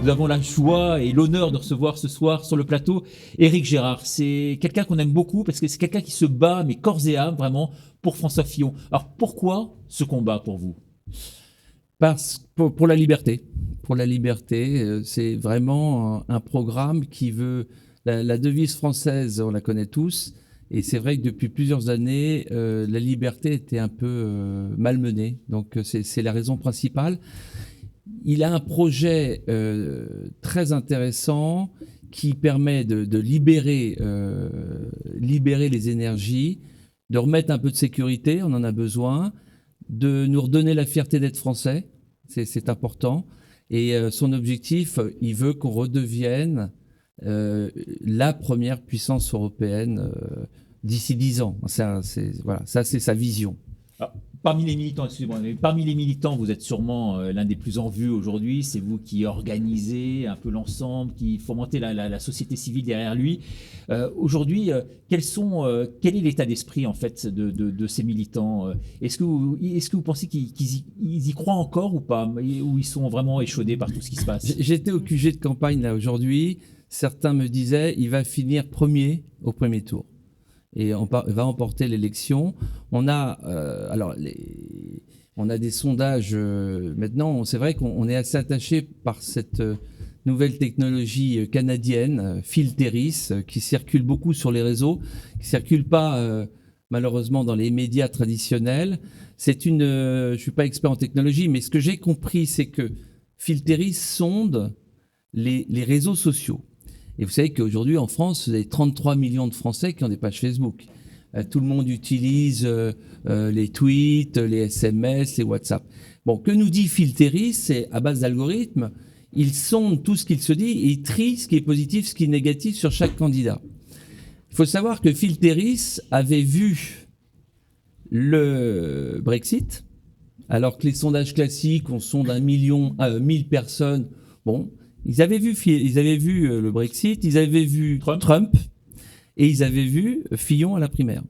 Nous avons la joie et l'honneur de recevoir ce soir sur le plateau Éric Gérard. C'est quelqu'un qu'on aime beaucoup parce que c'est quelqu'un qui se bat, mais corps et âme, vraiment, pour François Fillon. Alors pourquoi ce combat pour vous? Pour la liberté. Pour la liberté, c'est vraiment un programme qui veut... La devise française, on la connaît tous, et c'est vrai que depuis plusieurs années, la liberté était un peu malmenée. Donc c'est la raison principale. Il a un projet très intéressant qui permet de libérer les énergies, de remettre un peu de sécurité, on en a besoin, de nous redonner la fierté d'être français, c'est important. Et son objectif, il veut qu'on redevienne la première puissance européenne d'ici 10 ans. Ça, c'est sa vision. Alors, parmi les militants, excusez-moi, mais parmi les militants, vous êtes sûrement l'un des plus en vue aujourd'hui. C'est vous qui organisez un peu l'ensemble, qui fomentez la société civile derrière lui. Aujourd'hui, quel est l'état d'esprit en fait de ces militants? Est-ce que vous pensez qu'ils y croient encore ou pas, ou ils sont vraiment échaudés par tout ce qui se passe? J'étais au QG de campagne là aujourd'hui. Certains me disaient il va finir premier au premier tour et va emporter l'élection. On a on a des sondages maintenant. C'est vrai qu'on est assez attaché par cette nouvelle technologie canadienne, Filteris, qui circule beaucoup sur les réseaux, qui circule pas malheureusement dans les médias traditionnels. Je suis pas expert en technologie, mais ce que j'ai compris, c'est que Filteris sonde les réseaux sociaux. Et vous savez qu'aujourd'hui, en France, vous avez 33 millions de Français qui ont des pages Facebook. Tout le monde utilise les tweets, les SMS, les WhatsApp. Bon, que nous dit Filteris? C'est à base d'algorithmes. Il sonde tout ce qu'il se dit et il trie ce qui est positif, ce qui est négatif sur chaque candidat. Il faut savoir que Filteris avait vu le Brexit, alors que les sondages classiques, on sonde 1000 personnes. Bon, ils avaient vu le Brexit, ils avaient vu Trump et ils avaient vu Fillon à la primaire.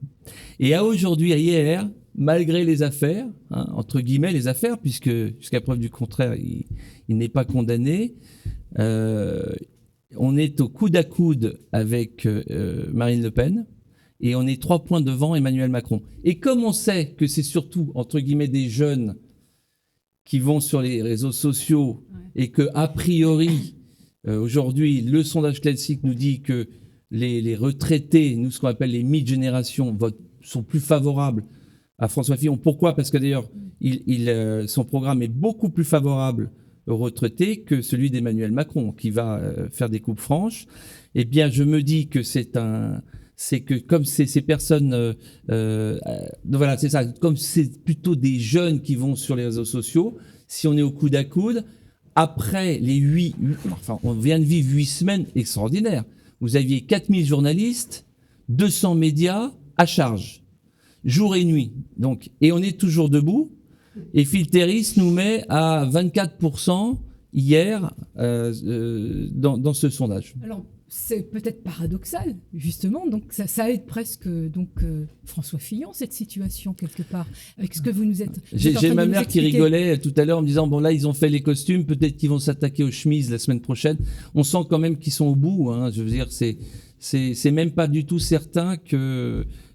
Et à aujourd'hui, à hier, malgré les affaires, entre guillemets les affaires, puisque jusqu'à preuve du contraire, il n'est pas condamné, on est au coude à coude avec Marine Le Pen et on est 3 points devant Emmanuel Macron. Et comme on sait que c'est surtout, entre guillemets, des jeunes qui vont sur les réseaux sociaux et que, a priori, aujourd'hui, le sondage classique nous dit que les retraités, nous, ce qu'on appelle les mid-générations, sont plus favorables à François Fillon. Pourquoi? Parce que d'ailleurs, son programme est beaucoup plus favorable aux retraités que celui d'Emmanuel Macron, qui va faire des coupes franches. Eh bien, je me dis que c'est que comme ces personnes, voilà, c'est ça, comme c'est plutôt des jeunes qui vont sur les réseaux sociaux, si on est au coude à coude, après on vient de vivre 8 semaines extraordinaires. Vous aviez 4000 journalistes, 200 médias à charge, jour et nuit. Donc, et on est toujours debout. Et Filteris nous met à 24% hier dans ce sondage. Alors, c'est peut-être paradoxal, justement. Donc, ça aide presque François Fillon, cette situation, quelque part, avec ce que vous nous êtes. J'ai ma mère qui rigolait tout à l'heure en me disant, bon là, ils ont fait les costumes, peut-être qu'ils vont s'attaquer aux chemises la semaine prochaine. On sent quand même qu'ils sont au bout. Je veux dire, c'est même pas du tout certain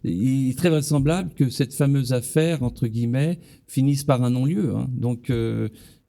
il est très vraisemblable que cette fameuse affaire, entre guillemets, finisse par un non-lieu. Donc,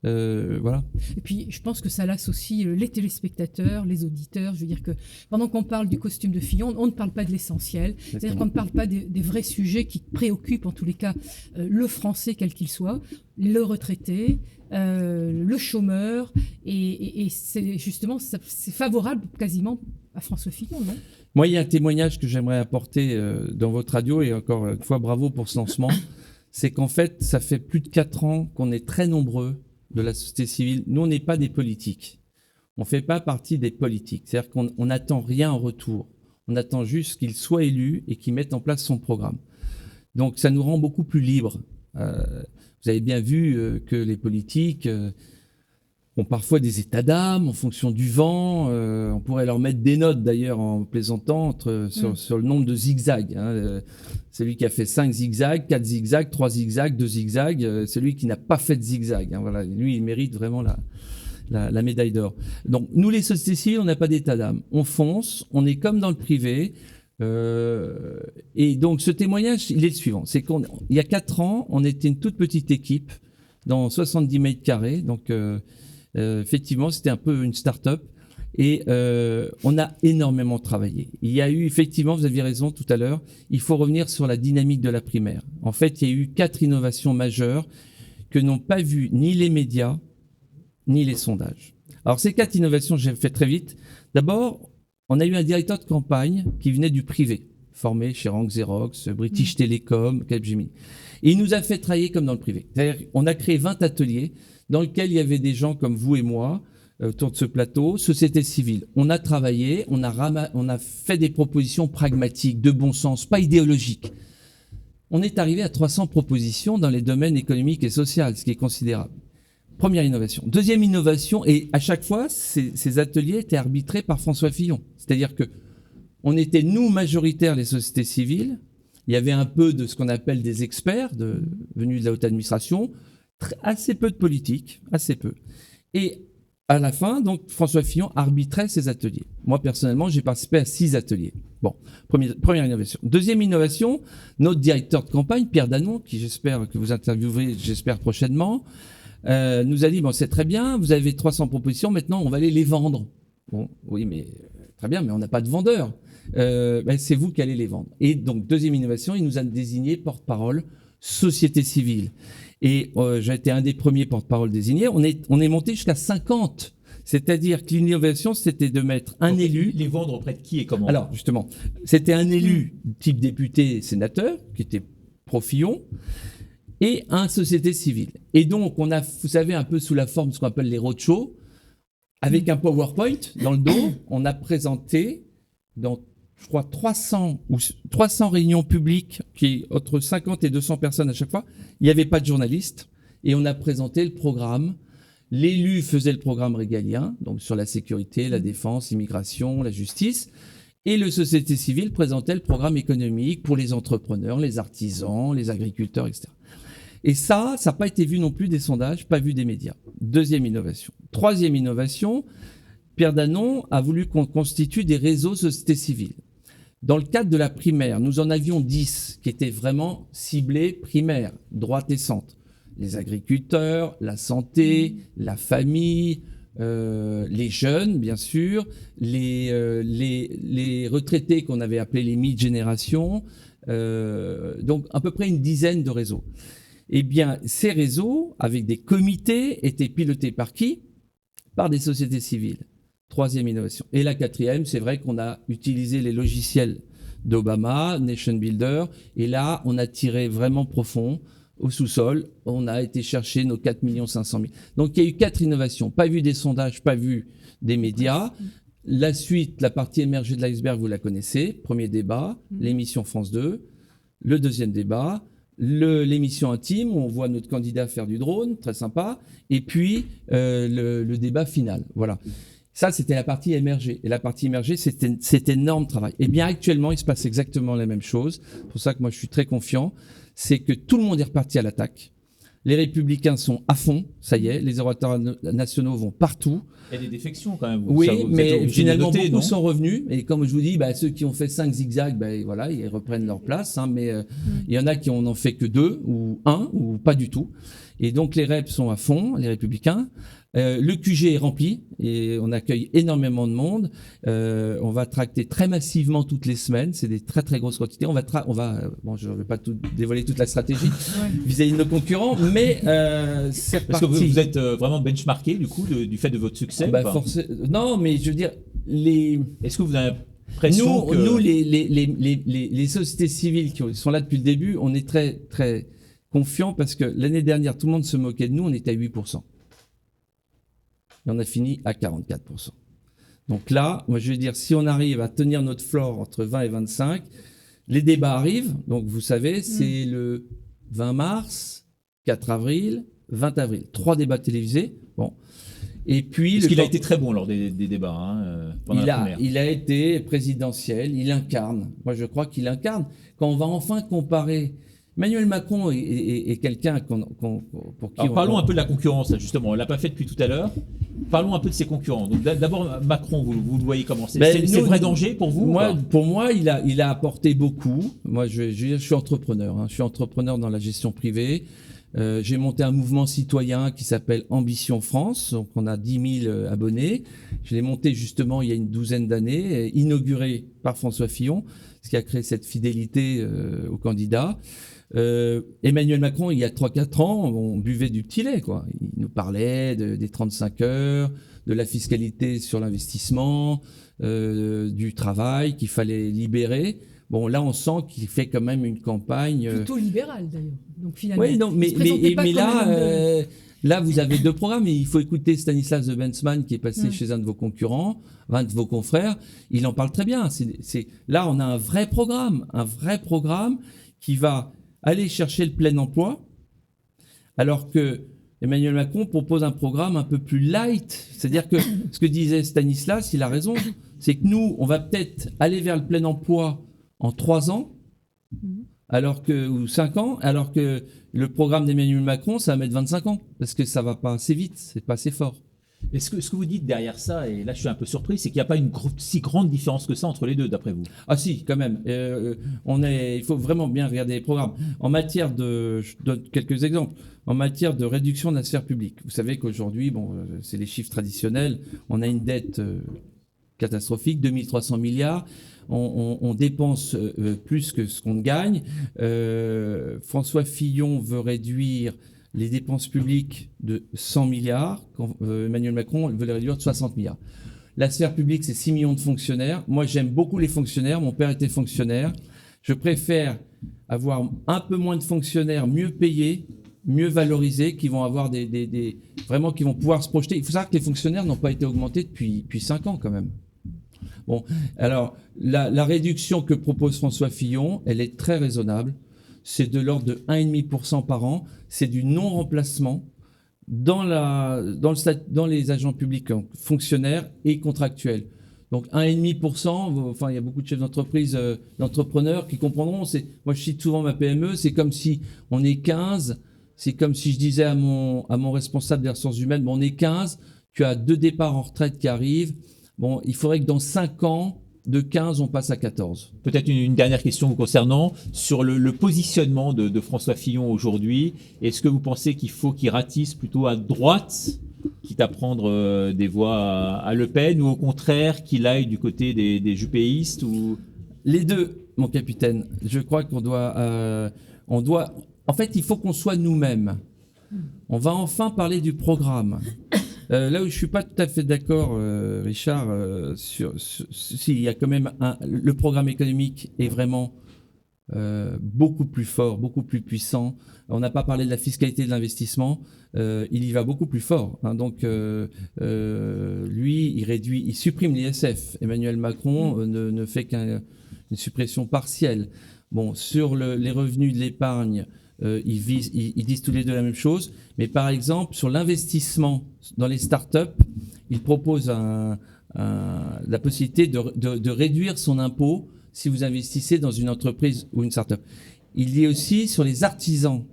voilà. Et puis, je pense que ça lasse aussi les téléspectateurs, les auditeurs. Je veux dire que pendant qu'on parle du costume de Fillon, on ne parle pas de l'essentiel. C'est-à-dire qu'on ne parle pas des vrais sujets qui préoccupent, en tous les cas, le Français, quel qu'il soit, le retraité, le chômeur. Et c'est justement, c'est favorable quasiment à François Fillon, non? Moi, il y a un témoignage que j'aimerais apporter dans votre radio, et encore une fois, bravo pour ce lancement. C'est qu'en fait, ça fait plus de 4 ans qu'on est très nombreux de la société civile. Nous, on n'est pas des politiques. On ne fait pas partie des politiques. C'est-à-dire qu'on n'attend rien en retour. On attend juste qu'il soit élu et qu'il mette en place son programme. Donc, ça nous rend beaucoup plus libres. Vous avez bien vu que les politiques ont parfois des états d'âme en fonction du vent. On pourrait leur mettre des notes, d'ailleurs, en plaisantant, sur le nombre de zigzags. Celui qui a fait 5 zigzags, 4 zigzags, 3 zigzags, 2 zigzags, celui qui n'a pas fait de zigzag. Voilà. Lui, il mérite vraiment la médaille d'or. Donc nous, les sociétés civiles, on n'a pas d'état d'âme. On fonce, on est comme dans le privé. Et donc ce témoignage, il est le suivant. C'est qu'il y a 4 ans, on était une toute petite équipe dans 70 mètres carrés. Donc effectivement, c'était un peu une start-up. Et on a énormément travaillé. Il y a eu, effectivement, vous aviez raison tout à l'heure, il faut revenir sur la dynamique de la primaire. En fait, il y a eu 4 innovations majeures que n'ont pas vues ni les médias, ni les sondages. Alors ces 4 innovations, j'ai fait très vite. D'abord, on a eu un directeur de campagne qui venait du privé, formé chez Rank Xerox, British Telecom, Capgemini. Et il nous a fait travailler comme dans le privé. C'est-à-dire qu'on a créé 20 ateliers dans lesquels il y avait des gens comme vous et moi, autour de ce plateau, société civile. On a travaillé, on a fait des propositions pragmatiques, de bon sens, pas idéologiques. On est arrivé à 300 propositions dans les domaines économiques et sociaux, ce qui est considérable. Première innovation. Deuxième innovation, et à chaque fois, ces ateliers étaient arbitrés par François Fillon. C'est-à-dire que on était, nous, majoritaires, les sociétés civiles. Il y avait un peu de ce qu'on appelle des experts venus de la haute administration, assez peu de politique, assez peu. Et à la fin, donc, François Fillon arbitrait ces ateliers. Moi, personnellement, j'ai participé à 6 ateliers. Bon, première innovation. Deuxième innovation, notre directeur de campagne, Pierre Danon, qui j'espère que vous interviewerez, j'espère prochainement, nous a dit, bon, c'est très bien, vous avez 300 propositions, maintenant, on va aller les vendre. Bon, oui, mais très bien, mais on n'a pas de vendeur. C'est vous qui allez les vendre. Et donc, deuxième innovation, il nous a désigné porte-parole société civile. Et j'ai été un des premiers porte-parole désignés. On est monté jusqu'à 50. C'est-à-dire que l'innovation, c'était de mettre un élu. Les vendre auprès de qui et comment? Alors, justement, c'était un élu type député, sénateur, qui était pro-Fillon, et un société civile. Et donc, on a, vous savez, un peu sous la forme de ce qu'on appelle les roadshows, avec un PowerPoint dans le dos, on a présenté dans, je crois, 300 réunions publiques, qui entre 50 et 200 personnes à chaque fois. Il n'y avait pas de journalistes. Et on a présenté le programme. L'élu faisait le programme régalien, donc sur la sécurité, la défense, l'immigration, la justice. Et le société civile présentait le programme économique pour les entrepreneurs, les artisans, les agriculteurs, etc. Et ça n'a pas été vu non plus des sondages, pas vu des médias. Deuxième innovation. Troisième innovation, Pierre Danon a voulu qu'on constitue des réseaux sociétés civiles. Dans le cadre de la primaire, nous en avions 10 qui étaient vraiment ciblés primaires, droite et centre. Les agriculteurs, la santé, la famille, les jeunes, bien sûr, les retraités qu'on avait appelés les mid-générations, donc à peu près une dizaine de réseaux. Eh bien, ces réseaux, avec des comités, étaient pilotés par qui? Par des sociétés civiles. Troisième innovation. Et la quatrième, c'est vrai qu'on a utilisé les logiciels d'Obama, Nation Builder, et là, on a tiré vraiment profond au sous-sol. On a été chercher nos 4 500 000. Donc, il y a eu 4 innovations. Pas vu des sondages, pas vu des médias. La suite, la partie émergée de l'iceberg, vous la connaissez. Premier débat, l'émission France 2. Le deuxième débat, l'émission intime où on voit notre candidat faire du drone, très sympa. Et puis, le débat final. Voilà. Ça, c'était la partie émergée. Et la partie émergée, c'était cet énorme travail. Eh bien, actuellement, il se passe exactement la même chose. C'est pour ça que moi, je suis très confiant. C'est que tout le monde est reparti à l'attaque. Les Républicains sont à fond, ça y est. Les orateurs nationaux vont partout. Il y a des défections quand même. Oui, mais finalement, beaucoup sont revenus. Et comme je vous dis, ceux qui ont fait 5 zigzags, voilà, ils reprennent leur place. Hein, mais il y en a qui n'en ont fait que 2 ou 1 ou pas du tout. Et donc, les reps sont à fond, les Républicains. Le QG est rempli et on accueille énormément de monde. On va tracter très massivement toutes les semaines. C'est des très très grosses quantités. Je ne vais pas dévoiler toute la stratégie vis-à-vis de nos concurrents, mais c'est reparti. Parce que vous êtes vraiment benchmarké du coup du fait de votre succès. Non, mais je veux dire Est-ce que vous avez l'impression que nous les sociétés civiles qui sont là depuis le début, on est très très confiants parce que l'année dernière tout le monde se moquait de nous. On était à 8%. Et on a fini à 44%. Donc là, moi je veux dire, si on arrive à tenir notre floor entre 20 et 25, les débats arrivent. Donc vous savez, c'est le 20 mars, 4 avril, 20 avril. 3 débats télévisés. Bon. Et puis, parce qu'il a été très bon lors des débats pendant la première. Il a été présidentiel, il incarne. Moi je crois qu'il incarne. Quand on va enfin comparer Emmanuel Macron est quelqu'un pour qui Alors parlons un peu de la concurrence, là, justement. On l'a pas fait depuis tout à l'heure. Parlons un peu de ses concurrents. Donc d'abord Macron, vous le voyez comment? C'est le vrai danger pour vous? Pour moi, il a apporté beaucoup. Moi, je suis entrepreneur. Je suis entrepreneur dans la gestion privée. J'ai monté un mouvement citoyen qui s'appelle Ambition France. Donc on a 10 000 abonnés. Je l'ai monté justement il y a une douzaine d'années, inauguré par François Fillon, ce qui a créé cette fidélité aux candidats. Emmanuel Macron, il y a 3-4 ans, on buvait du petit lait, quoi. Il nous parlait des 35 heures, de la fiscalité sur l'investissement, du travail qu'il fallait libérer. Bon, là, on sent qu'il fait quand même une campagne plutôt libérale d'ailleurs. Donc finalement, oui, non, mais là, vous avez 2 programmes. Et il faut écouter Stanislas de Bensman qui est passé chez un de vos concurrents, un de vos confrères. Il en parle très bien. Là, on a un vrai programme qui va aller chercher le plein emploi, alors que Emmanuel Macron propose un programme un peu plus light. C'est-à-dire que ce que disait Stanislas, il a raison, c'est que nous, on va peut-être aller vers le plein emploi en 3 ans, ou 5 ans, alors que le programme d'Emmanuel Macron, ça va mettre 25 ans, parce que ça va pas assez vite, c'est pas assez fort. Et ce que vous dites derrière ça, et là je suis un peu surpris, c'est qu'il n'y a pas une si grande différence que ça entre les deux, d'après vous? Ah si, quand même. Il faut vraiment bien regarder les programmes. Je donne quelques exemples. En matière de réduction de la sphère publique, vous savez qu'aujourd'hui, c'est les chiffres traditionnels, on a une dette catastrophique, 2300 milliards. On dépense plus que ce qu'on gagne. François Fillon veut réduire les dépenses publiques de 100 milliards, quand Emmanuel Macron veut les réduire de 60 milliards. La sphère publique, c'est 6 millions de fonctionnaires. Moi, j'aime beaucoup les fonctionnaires. Mon père était fonctionnaire. Je préfère avoir un peu moins de fonctionnaires mieux payés, mieux valorisés, qui vont avoir vraiment qui vont pouvoir se projeter. Il faut savoir que les fonctionnaires n'ont pas été augmentés depuis 5 ans quand même. Bon, alors la réduction que propose François Fillon, elle est très raisonnable. C'est de l'ordre de 1,5% par an. C'est du non-remplacement dans les agents publics fonctionnaires et contractuels. Donc 1,5%, enfin il y a beaucoup de chefs d'entreprise, d'entrepreneurs qui comprendront. Moi je cite souvent ma PME, c'est comme si on est 15, c'est comme si je disais à mon responsable des ressources humaines, on est 15, tu as 2 départs en retraite qui arrivent. Bon, il faudrait que dans 5 ans, de 15, on passe à 14. Peut-être une dernière question vous concernant sur le positionnement de François Fillon aujourd'hui. Est-ce que vous pensez qu'il faut qu'il ratisse plutôt à droite, quitte à prendre des voix à Le Pen, ou au contraire qu'il aille du côté des jupéistes ou... Les deux, mon capitaine. Je crois qu'on doit... En fait, il faut qu'on soit nous-mêmes. On va enfin parler du programme. Là où je suis pas tout à fait d'accord, Richard, il y a quand même le programme économique est vraiment beaucoup plus fort, beaucoup plus puissant. On n'a pas parlé de la fiscalité de l'investissement, il y va beaucoup plus fort. Donc lui, il supprime l'ISF. Emmanuel Macron ne fait qu'une suppression partielle. Bon, sur les revenus de l'épargne. Ils disent tous les deux la même chose, mais par exemple sur l'investissement dans les startups, ils proposent la possibilité de réduire son impôt si vous investissez dans une entreprise ou une startup. Il dit aussi sur les artisans.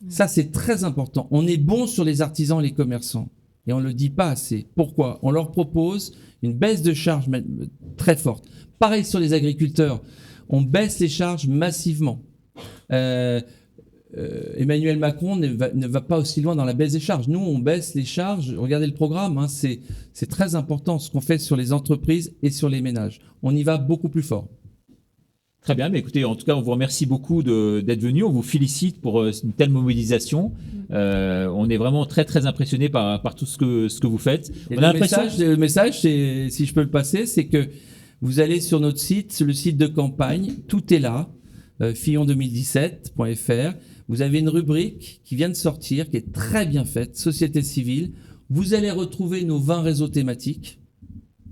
Ça c'est très important. On est bon sur les artisans et les commerçants et on le dit pas assez. Pourquoi? On leur propose une baisse de charges très forte. Pareil sur les agriculteurs, on baisse les charges massivement. Emmanuel Macron ne va pas aussi loin dans la baisse des charges. Nous, on baisse les charges. Regardez le programme, c'est très important ce qu'on fait sur les entreprises et sur les ménages. On y va beaucoup plus fort. Très bien, mais écoutez, en tout cas, on vous remercie beaucoup d'être venu. On vous félicite pour une telle mobilisation. On est vraiment très très impressionné par tout ce que vous faites. Et le message, si je peux le passer, c'est que vous allez sur notre site, le site de campagne, tout est là. Fillon2017.fr. Vous avez une rubrique qui vient de sortir, qui est très bien faite, Société civile. Vous allez retrouver nos 20 réseaux thématiques.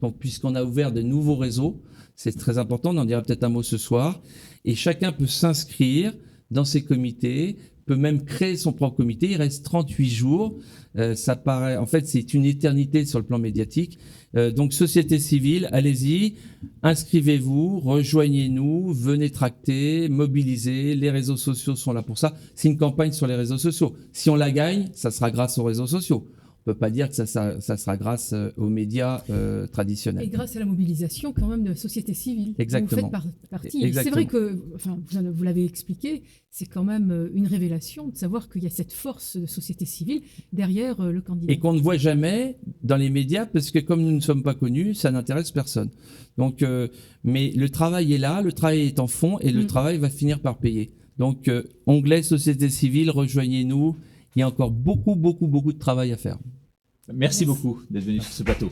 Donc, puisqu'on a ouvert de nouveaux réseaux, c'est très important, on en dira peut-être un mot ce soir. Et chacun peut s'inscrire dans ces comités peut même créer son propre comité. Il reste 38 jours. Ça paraît, en fait, c'est une éternité sur le plan médiatique. Donc, société civile, allez-y, inscrivez-vous, rejoignez-nous, venez tracter, mobilisez. Les réseaux sociaux sont là pour ça. C'est une campagne sur les réseaux sociaux. Si on la gagne, ça sera grâce aux réseaux sociaux. On peut pas dire que ça sera grâce aux médias traditionnels. Et grâce à la mobilisation quand même de la société civile. Exactement. Vous faites partie. Exactement. C'est vrai que, enfin, vous l'avez expliqué, c'est quand même une révélation de savoir qu'il y a cette force de société civile derrière le candidat. Et qu'on ne voit jamais dans les médias parce que comme nous ne sommes pas connus, ça n'intéresse personne. Donc, mais le travail est là, le travail est en fond et le travail va finir par payer. Donc, onglet société civile, rejoignez-nous. Il y a encore beaucoup de travail à faire. Merci beaucoup d'être venu sur ce plateau.